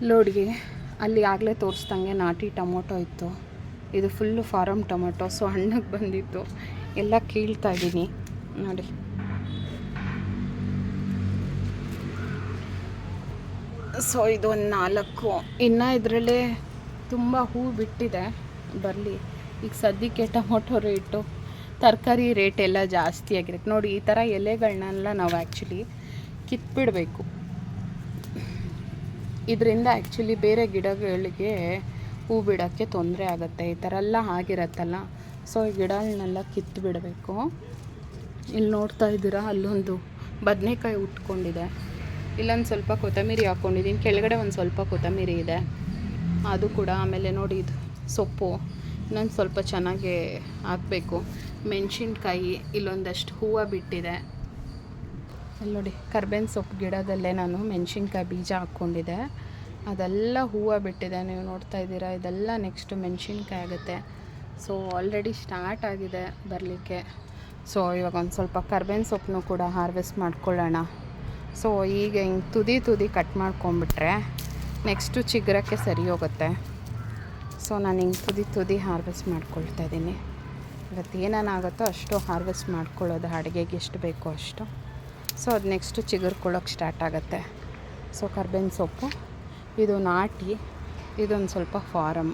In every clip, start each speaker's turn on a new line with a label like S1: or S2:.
S1: ನೋಡಿ, ಅಲ್ಲಿ ಆಗಲೇ ತೋರಿಸ್ದಂಗೆ ನಾಟಿ ಟೊಮೊಟೊ ಇತ್ತು. ಇದು ಫುಲ್ಲು ಫಾರಮ್ ಟೊಮೊಟೊ. ಸೊ ಹಣ್ಣಕ್ಕೆ ಬಂದಿತ್ತು, ಎಲ್ಲ ಕೀಳ್ತಾ ಇದ್ದೀನಿ ನೋಡಿ. ಸೊ ಇದು ಒಂದು 4 ಇನ್ನು ಇದರಲ್ಲೇ ತುಂಬ ಹೂ ಬಿಟ್ಟಿದೆ. ಬರಲಿ. ಈಗ ಸದ್ಯಕ್ಕೆ ಟೊಮೊಟೊ ರೇಟು, ತರಕಾರಿ ರೇಟ್ ಎಲ್ಲ ಜಾಸ್ತಿ ಆಗಿರುತ್ತೆ ನೋಡಿ. ಈ ಥರ ಎಲೆಗಳನ್ನೆಲ್ಲ ನಾವು ಆ್ಯಕ್ಚುಲಿ ಕಿತ್ಬಿಡಬೇಕು. ಇದರಿಂದ ಆ್ಯಕ್ಚುಲಿ ಬೇರೆ ಗಿಡಗಳಿಗೆ ಹೂ ಬಿಡೋಕ್ಕೆ ತೊಂದರೆ ಆಗುತ್ತೆ. ಈ ಥರ ಎಲ್ಲ ಆಗಿರತ್ತಲ್ಲ. ಸೊ ಈ ಗಿಡಗಳನ್ನೆಲ್ಲ ಕಿತ್ಬಿಡಬೇಕು. ಇಲ್ಲಿ ನೋಡ್ತಾ ಇದ್ದೀರಾ, ಅಲ್ಲೊಂದು ಬದನೆಕಾಯಿ ಉಟ್ಕೊಂಡಿದೆ. ಇಲ್ಲೊಂದು ಸ್ವಲ್ಪ ಕೊತ್ತಂಬರಿ ಹಾಕ್ಕೊಂಡಿದ್ದೀನಿ. ಕೆಳಗಡೆ ಒಂದು ಸ್ವಲ್ಪ ಕೊತ್ತಂಬರಿ ಇದೆ, ಅದು ಕೂಡ. ಆಮೇಲೆ ನೋಡಿ, ಇದು ಸೊಪ್ಪು ಇನ್ನೊಂದು ಸ್ವಲ್ಪ ಚೆನ್ನಾಗಿ ಹಾಕಬೇಕು. ಮೆಣಸಿನ್ಕಾಯಿ ಇಲ್ಲೊಂದಷ್ಟು ಹೂವು ಬಿಟ್ಟಿದೆ. ಅಲ್ಲಿ ನೋಡಿ, ಕರ್ಬೇವಿನ ಸೊಪ್ಪು ಗಿಡದಲ್ಲೇ ನಾನು ಮೆಣಸಿನ್ಕಾಯಿ ಬೀಜ ಹಾಕ್ಕೊಂಡಿದ್ದೆ, ಅದೆಲ್ಲ ಹೂವು ಬಿಟ್ಟಿದೆ. ನೀವು ನೋಡ್ತಾ ಇದ್ದೀರಾ, ಇದೆಲ್ಲ ನೆಕ್ಸ್ಟ್ ಮೆಣಸಿನ್ಕಾಯಿ ಆಗುತ್ತೆ. ಸೊ ಆಲ್ರೆಡಿ ಸ್ಟಾರ್ಟ್ ಆಗಿದೆ ಬರಲಿಕ್ಕೆ. ಸೊ ಇವಾಗ ಒಂದು ಸ್ವಲ್ಪ ಕರ್ಬೇವಿನ ಸೊಪ್ಪನ್ನು ಕೂಡ ಹಾರ್ವೆಸ್ಟ್ ಮಾಡ್ಕೊಳ್ಳೋಣ. ಸೊ ಈಗ ಹಿಂಗೆ ತುದಿ ಕಟ್ ಮಾಡ್ಕೊಂಬಿಟ್ರೆ ನೆಕ್ಸ್ಟು ಚಿಗುರಕ್ಕೆ ಸರಿ ಹೋಗುತ್ತೆ. ಸೊ ನಾನು ಹಿಂಗೆ ತುದಿ ಹಾರ್ವೆಸ್ಟ್ ಮಾಡ್ಕೊಳ್ತಾ ಇದ್ದೀನಿ. ಇವತ್ತು ಏನೇನಾಗುತ್ತೋ ಅಷ್ಟು ಹಾರ್ವೆಸ್ಟ್ ಮಾಡ್ಕೊಳ್ಳೋದು, ಅಡುಗೆಗೆ ಎಷ್ಟು ಬೇಕೋ ಅಷ್ಟು. ಸೊ ಅದು ನೆಕ್ಸ್ಟು ಚಿಗುರ್ಕೊಳ್ಳೋಕೆ ಸ್ಟಾರ್ಟ್ ಆಗುತ್ತೆ. ಸೊ ಕರ್ಬೇವಿನ ಸೊಪ್ಪು ಇದು ನಾಟಿ, ಇದೊಂದು ಸ್ವಲ್ಪ ಫಾರಮ್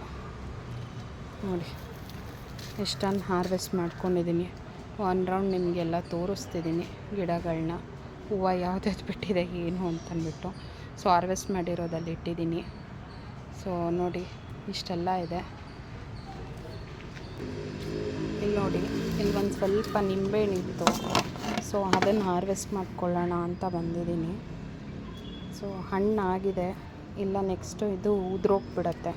S1: ನೋಡಿ. ಎಷ್ಟೊಂದು ಹಾರ್ವೆಸ್ಟ್ ಮಾಡ್ಕೊಂಡಿದ್ದೀನಿ. ಒನ್ ರೌಂಡ್ ನಿಮಗೆಲ್ಲ ತೋರಿಸ್ತಿದ್ದೀನಿ ಗಿಡಗಳನ್ನ, ಹೂವು ಯಾವ್ದು ಬಿಟ್ಟಿದೆ ಏನು ಅಂತಂದ್ಬಿಟ್ಟು. ಸೊ ಹಾರ್ವೆಸ್ಟ್ ಮಾಡಿರೋದಲ್ಲಿ ಇಟ್ಟಿದ್ದೀನಿ. ಸೊ ನೋಡಿ, ಇಷ್ಟೆಲ್ಲ ಇದೆ. ಇಲ್ಲಿ ನೋಡಿ, ಇಲ್ಲಿ ಒಂದು ಸ್ವಲ್ಪ ನಿಂಬೆಹಣ್ಣಿತ್ತು. ಸೊ ಅದನ್ನು ಹಾರ್ವೆಸ್ಟ್ ಮಾಡ್ಕೊಳ್ಳೋಣ ಅಂತ ಬಂದಿದ್ದೀನಿ. ಸೊ ಹಣ್ಣಾಗಿದೆ. ಇಲ್ಲ ನೆಕ್ಸ್ಟು ಇದು ಉದುರೋಗ್ಬಿಡತ್ತೆ,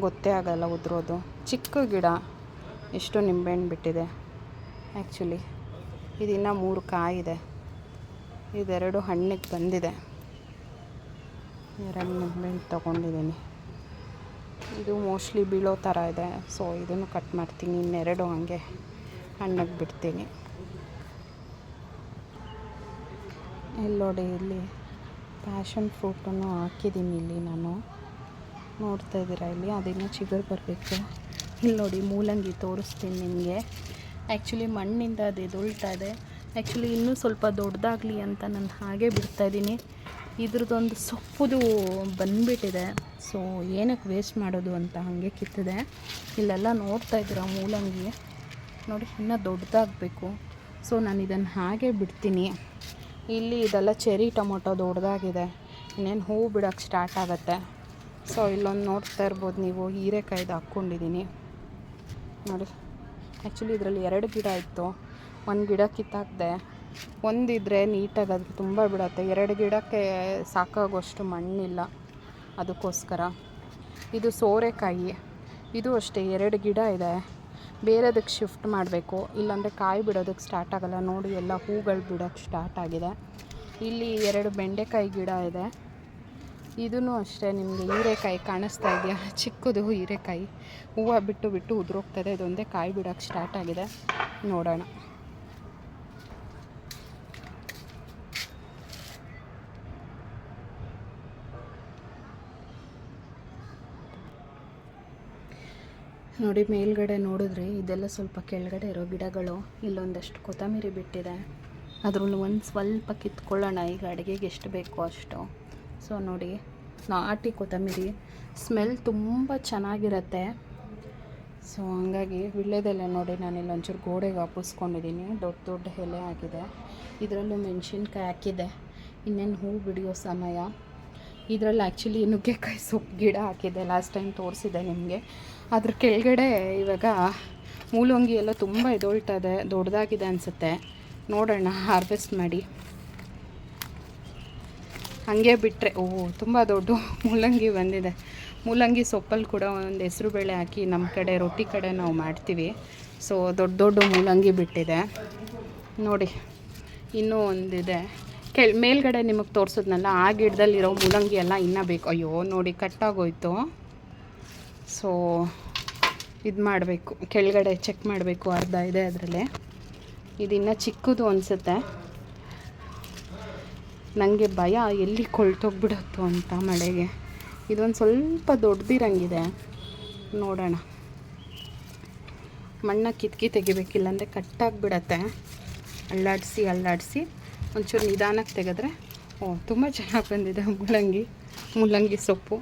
S1: ಗೊತ್ತೇ ಆಗಲ್ಲ ಉದುರೋದು. ಚಿಕ್ಕ ಗಿಡ, ಎಷ್ಟು ನಿಂಬೆಹಣ್ಣು ಬಿಟ್ಟಿದೆ ಆ್ಯಕ್ಚುಲಿ. ಇದಿನ್ನೂ 3 ಕಾಯಿದೆ. ಇದೆರಡು ಹಣ್ಣಿಗೆ ಬಂದಿದೆ. 2 ನಿಂಬೆಹಣ್ಣು ತೊಗೊಂಡಿದ್ದೀನಿ. ಇದು ಮೋಸ್ಟ್ಲಿ ಬೀಳೋ ಥರ ಇದೆ. ಸೊ ಇದನ್ನು ಕಟ್ ಮಾಡ್ತೀನಿ. ಇನ್ನೆರಡು ಹಾಗೆ ಹಣ್ಣಿಗೆ ಬಿಡ್ತೀನಿ. ಇಲ್ಲಿ ನೋಡಿ, ಇಲ್ಲಿ ಪ್ಯಾಷನ್ ಫ್ರೂಟನ್ನು ಹಾಕಿದ್ದೀನಿ. ಇಲ್ಲಿ ನಾನು ನೋಡ್ತಾ ಇದ್ದೀರಾ, ಇಲ್ಲಿ ಅದಿನ್ನೂ ಚಿಗುರು ಬರಬೇಕು. ಇಲ್ಲಿ ನೋಡಿ, ಮೂಲಂಗಿ ತೋರಿಸ್ತೀನಿ ನಿಮಗೆ. ಆ್ಯಕ್ಚುಲಿ ಮಣ್ಣಿಂದ ಅದು ಎದುಳ್ತಾ ಇದೆ. ಆ್ಯಕ್ಚುಲಿ ಇನ್ನೂ ಸ್ವಲ್ಪ ದೊಡ್ಡದಾಗಲಿ ಅಂತ ನಾನು ಹಾಗೆ ಬಿಡ್ತಾಯಿದ್ದೀನಿ. ಇದ್ರದ್ದೊಂದು ಸೊಪ್ಪುದು ಬಂದುಬಿಟ್ಟಿದೆ. ಸೊ ಏನಕ್ಕೆ ವೇಸ್ಟ್ ಮಾಡೋದು ಅಂತ ಹಾಗೆ ಕಿತ್ತಿದೆ. ಇಲ್ಲೆಲ್ಲ ನೋಡ್ತಾ ಇದ್ದೀರಾ ಮೂಲಂಗಿ ನೋಡಿ, ಇನ್ನೂ ದೊಡ್ಡದಾಗಬೇಕು. ಸೊ ನಾನು ಇದನ್ನು ಹಾಗೆ ಬಿಡ್ತೀನಿ. ಇಲ್ಲಿ ಇದೆಲ್ಲ ಚೆರಿ ಟೊಮೊಟೊ ದೊಡ್ಡದಾಗಿದೆ, ಇನ್ನೇನು ಹೂವು ಬಿಡೋಕ್ಕೆ ಸ್ಟಾರ್ಟ್ ಆಗುತ್ತೆ. ಸೊ ಇಲ್ಲೊಂದು ನೋಡ್ತಾ ಇರ್ಬೋದು ನೀವು, ಹೀರೆಕಾಯ್ದು ಹಾಕ್ಕೊಂಡಿದ್ದೀನಿ ನೋಡಿ. ಆ್ಯಕ್ಚುಲಿ ಇದರಲ್ಲಿ 2 ಗಿಡ ಇತ್ತು, 1 ಗಿಡ ಕಿತ್ತಾಕಿದೆ. ಒಂದಿದ್ರೆ ನೀಟಾಗಿ ಅದು ತುಂಬ ಬಿಡುತ್ತೆ. 2 ಗಿಡಕ್ಕೆ ಸಾಕಾಗೋಷ್ಟು ಮಣ್ಣಿಲ್ಲ, ಅದಕ್ಕೋಸ್ಕರ. ಇದು ಸೋರೆಕಾಯಿ, ಇದು ಅಷ್ಟೇ 2 ಗಿಡ ಇದೆ. ಬೇರೆದಕ್ಕೆ ಶಿಫ್ಟ್ ಮಾಡಬೇಕು, ಇಲ್ಲಾಂದರೆ ಕಾಯಿ ಬಿಡೋದಕ್ಕೆ ಸ್ಟಾರ್ಟ್ ಆಗೋಲ್ಲ. ನೋಡಿ, ಎಲ್ಲ ಹೂಗಳು ಬಿಡೋಕ್ಕೆ ಸ್ಟಾರ್ಟ್ ಆಗಿದೆ. ಇಲ್ಲಿ 2 ಬೆಂಡೆಕಾಯಿ ಗಿಡ ಇದೆ. ಇದೂ ಅಷ್ಟೇ. ನಿಮಗೆ ಹೀರೆಕಾಯಿ ಕಾಣಿಸ್ತಾ ಇದೆಯಾ? ಚಿಕ್ಕದು ಹೀರೆಕಾಯಿ, ಹೂವು ಬಿಟ್ಟು ಉದುರೋಗ್ತದೆ. ಇದೊಂದೇ ಕಾಯಿ ಬಿಡೋಕ್ಕೆ ಸ್ಟಾರ್ಟ್ ಆಗಿದೆ. ನೋಡೋಣ. ನೋಡಿ, ಮೇಲ್ಗಡೆ ನೋಡಿದ್ರೆ ಇದೆಲ್ಲ ಸ್ವಲ್ಪ ಕೆಳಗಡೆ ಇರೋ ಗಿಡಗಳು. ಇಲ್ಲೊಂದಷ್ಟು ಕೊತ್ತಂಬರಿ ಬಿಟ್ಟಿದೆ, ಅದರಲ್ಲಿ ಒಂದು ಸ್ವಲ್ಪ ಕಿತ್ಕೊಳ್ಳೋಣ ಈಗ ಅಡುಗೆಗೆ ಎಷ್ಟು ಬೇಕೋ ಅಷ್ಟು. ಸೊ ನೋಡಿ, ನಾಟಿ ಕೊತ್ತಂಬರಿ ಸ್ಮೆಲ್ ತುಂಬ ಚೆನ್ನಾಗಿರುತ್ತೆ. ಸೊ ಹಂಗಾಗಿ ವಿಳ್ಯದೆಲೆ ನೋಡಿ, ನಾನಿಲ್ಲಿ ಒಂಚೂರು ಗೋಡೆಗೆ ಹಾಪಿಸ್ಕೊಂಡಿದ್ದೀನಿ. ದೊಡ್ಡ ಎಲೆ ಆಗಿದೆ. ಇದರಲ್ಲೂ ಮೆಣಸಿನ್ಕಾಯಿ ಹಾಕಿದೆ. ಇನ್ನೇನು ಹೂ ಬಿಡಿಯೋ ಸಮಯ. ಇದರಲ್ಲಿ ಆ್ಯಕ್ಚುಲಿ ನುಗ್ಗೆಕಾಯಿ ಸೊಪ್ಪು ಗಿಡ ಹಾಕಿದೆ, ಲಾಸ್ಟ್ ಟೈಮ್ ತೋರಿಸಿದೆ ನಿಮಗೆ. ಅದ್ರ ಕೆಳಗಡೆ ಇವಾಗ ಮೂಲಂಗಿ ಎಲ್ಲ ತುಂಬ ಎದೊಳ್ತಾ ಇದೆ, ದೊಡ್ಡದಾಗಿದೆ ಅನಿಸುತ್ತೆ. ನೋಡೋಣ, ಹಾರ್ವೆಸ್ಟ್ ಮಾಡಿ. ಹಾಗೆ ಬಿಟ್ಟರೆ ತುಂಬ ದೊಡ್ಡ ಮೂಲಂಗಿ ಬಂದಿದೆ. ಮೂಲಂಗಿ ಸೊಪ್ಪಲ್ಲಿ ಕೂಡ ಒಂದು ಹೆಸರು ಬೇಳೆ ಹಾಕಿ ನಮ್ಮ ಕಡೆ ರೊಟ್ಟಿ ಕಡೆ ನಾವು ಮಾಡ್ತೀವಿ. ಸೊ ದೊಡ್ಡ ಮೂಲಂಗಿ ಬಿಟ್ಟಿದೆ ನೋಡಿ. ಇನ್ನೂ ಒಂದಿದೆ ಮೇಲ್ಗಡೆ ನಿಮಗೆ ತೋರಿಸಿದ್ನಲ್ಲ, ಆ ಗಿಡದಲ್ಲಿರೋ ಮೂಲಂಗಿ ಎಲ್ಲ ಇನ್ನೂ ಬೇಕು. ಅಯ್ಯೋ ನೋಡಿ, ಕಟ್ಟಾಗೋಯ್ತು. ಸೊ ಇದು ಮಾಡಬೇಕು, ಕೆಳಗಡೆ ಚೆಕ್ ಮಾಡಬೇಕು. ಅರ್ಧ ಇದೆ ಅದರಲ್ಲೇ. ಇದಿನ್ನೂ ಚಿಕ್ಕದು ಅನಿಸುತ್ತೆ. ನನಗೆ ಭಯ ಎಲ್ಲಿ ಕೊಳ್ತೋಗ್ಬಿಡುತ್ತೋ ಅಂತ ಮಳೆಗೆ. ಇದೊಂದು ಸ್ವಲ್ಪ ದೊಡ್ಡದಿರಂಗಿದೆ, ನೋಡೋಣ. ಮಣ್ಣ ಕಿತ್ಕಿ ತೆಗಿಬೇಕಿಲ್ಲ ಅಂದರೆ ಕಟ್ಟಾಗಿಬಿಡತ್ತೆ. ಅಲ್ಲಾಡಿಸಿ ಒಂಚೂರು ನಿಧಾನಕ್ಕೆ ತೆಗೆದ್ರೆ ತುಂಬ ಚೆನ್ನಾಗಿ ಬಂದಿದೆ ಮೂಲಂಗಿ ಸೊಪ್ಪು.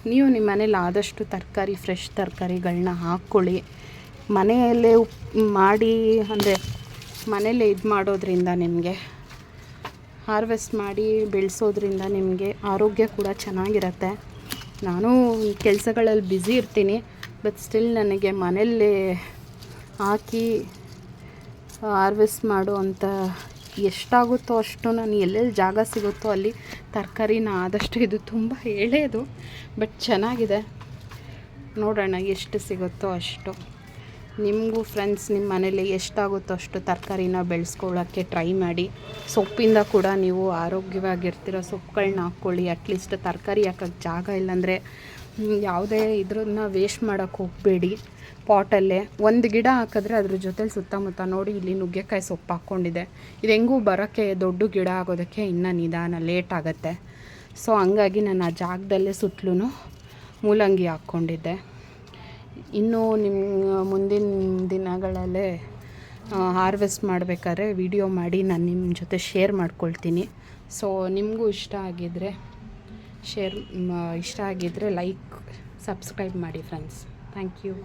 S1: ನೀವು ನಿಮ್ಮ ಮನೇಲಿ ಆದಷ್ಟು ತರಕಾರಿ, ಫ್ರೆಶ್ ತರಕಾರಿಗಳನ್ನ ಹಾಕ್ಕೊಳ್ಳಿ. ಮನೆಯಲ್ಲೇ ಮಾಡಿ, ಅಂದರೆ ಮನೇಲೇ ಇದು ಮಾಡೋದ್ರಿಂದ, ನಿಮಗೆ ಹಾರ್ವೆಸ್ಟ್ ಮಾಡಿ ಬೆಳೆಸೋದ್ರಿಂದ ನಿಮಗೆ ಆರೋಗ್ಯ ಕೂಡ ಚೆನ್ನಾಗಿರುತ್ತೆ. ನಾನು ಈ ಕೆಲಸಗಳಲ್ಲಿ ಬ್ಯುಸಿ ಇರ್ತೀನಿ, ಬಟ್ ಸ್ಟಿಲ್ ನನಗೆ ಮನೆಯಲ್ಲೇ ಹಾಕಿ ಹಾರ್ವೆಸ್ಟ್ ಮಾಡುವಂಥ ಎಷ್ಟಾಗುತ್ತೋ ಅಷ್ಟು, ನಾನು ಎಲ್ಲೆಲ್ಲಿ ಜಾಗ ಸಿಗುತ್ತೋ ಅಲ್ಲಿ ತರಕಾರಿನ ಆದಷ್ಟು, ಇದು ತುಂಬ ಎಳೆದು ಬಟ್ ಚೆನ್ನಾಗಿದೆ, ನೋಡೋಣ ಎಷ್ಟು ಸಿಗುತ್ತೋ ಅಷ್ಟು. ನಿಮಗೂ ಫ್ರೆಂಡ್ಸ್ ನಿಮ್ಮ ಮನೇಲಿ ಎಷ್ಟಾಗುತ್ತೋ ಅಷ್ಟು ತರಕಾರಿನ ಬೆಳೆಸ್ಕೊಳ್ಳೋಕ್ಕೆ ಟ್ರೈ ಮಾಡಿ. ಸೊಪ್ಪಿಂದ ಕೂಡ ನೀವು ಆರೋಗ್ಯವಾಗಿರ್ತಿರೋ ಸೊಪ್ಪುಗಳನ್ನ ಹಾಕ್ಕೊಳ್ಳಿ. ಅಟ್ಲೀಸ್ಟ್ ತರಕಾರಿ ಹಾಕೋಕ್ಕೆ ಜಾಗ ಇಲ್ಲಾಂದರೆ ಯಾವುದೇ ಇದ್ರನ್ನ ವೇಸ್ಟ್ ಮಾಡೋಕ್ಕೆ ಹೋಗಬೇಡಿ. ಪಾಟಲ್ಲೇ ಒಂದು ಗಿಡ ಹಾಕಿದ್ರೆ ಅದ್ರ ಜೊತೆಲಿ ಸುತ್ತಮುತ್ತ ನೋಡಿ, ಇಲ್ಲಿ ನುಗ್ಗೆಕಾಯಿ ಸೊಪ್ಪು ಹಾಕ್ಕೊಂಡಿದೆ. ಇದು ಹೆಂಗೂ ಬರೋಕ್ಕೆ ದೊಡ್ಡ ಗಿಡ ಆಗೋದಕ್ಕೆ ಇನ್ನೂ ನಿಧಾನ ಲೇಟ್ ಆಗುತ್ತೆ. ಸೊ ಹಂಗಾಗಿ ನಾನು ಆ ಜಾಗದಲ್ಲೇ ಸುತ್ತಲೂ ಮೂಲಂಗಿ ಹಾಕ್ಕೊಂಡಿದ್ದೆ. ಇನ್ನೂ ನಿಮ್ಮ ಮುಂದಿನ ದಿನಗಳಲ್ಲೇ ಹಾರ್ವೆಸ್ಟ್ ಮಾಡಬೇಕಾದ್ರೆ ವಿಡಿಯೋ ಮಾಡಿ ನಾನು ನಿಮ್ಮ ಜೊತೆ ಶೇರ್ ಮಾಡ್ಕೊಳ್ತೀನಿ. ಸೊ ನಿಮಗೂ ಇಷ್ಟ ಆಗಿದ್ದರೆ ಲೈಕ್, ಸಬ್ಸ್ಕ್ರೈಬ್ ಮಾಡಿ ಫ್ರೆಂಡ್ಸ್. Thank you.